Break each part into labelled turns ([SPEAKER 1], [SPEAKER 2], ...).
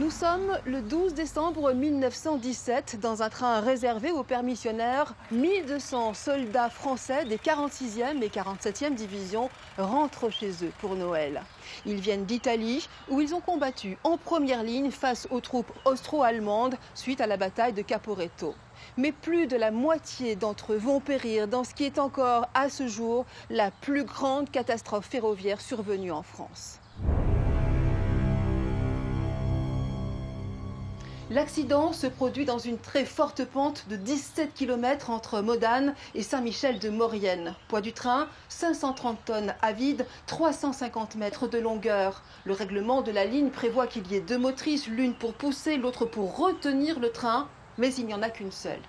[SPEAKER 1] Nous sommes le 12 décembre 1917 dans un train réservé aux permissionnaires. 1200 soldats français des 46e et 47e divisions rentrent chez eux pour Noël. Ils viennent d'Italie où ils ont combattu en première ligne face aux troupes austro-allemandes suite à la bataille de Caporetto. Mais plus de la moitié d'entre eux vont périr dans ce qui est encore à ce jour la plus grande catastrophe ferroviaire survenue en France. L'accident se produit dans une très forte pente de 17 km entre Modane et Saint-Michel-de-Maurienne. Poids du train, 530 tonnes à vide, 350 mètres de longueur. Le règlement de la ligne prévoit qu'il y ait deux motrices, l'une pour pousser, l'autre pour retenir le train, mais il n'y en a qu'une seule.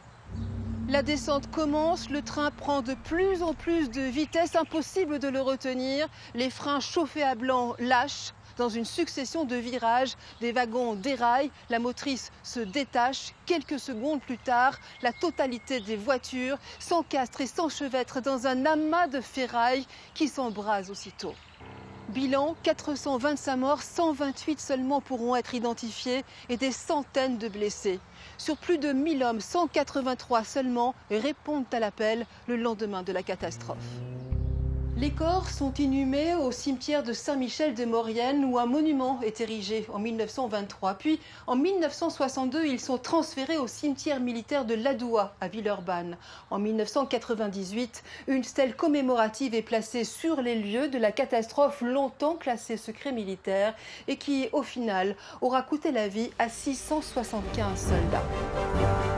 [SPEAKER 1] La descente commence, le train prend de plus en plus de vitesse, impossible de le retenir. Les freins chauffés à blanc lâchent. Dans une succession de virages, des wagons déraillent, la motrice se détache. Quelques secondes plus tard, la totalité des voitures s'encastrent et s'enchevêtrent dans un amas de ferraille qui s'embrase aussitôt. Bilan, 425 morts, 128 seulement pourront être identifiés et des centaines de blessés. Sur plus de 1000 hommes, 183 seulement répondent à l'appel le lendemain de la catastrophe. Les corps sont inhumés au cimetière de Saint-Michel-de-Maurienne où un monument est érigé en 1923. Puis en 1962, ils sont transférés au cimetière militaire de l'Adoua à Villeurbanne. En 1998, une stèle commémorative est placée sur les lieux de la catastrophe longtemps classée secret militaire et qui, au final, aura coûté la vie à 675 soldats.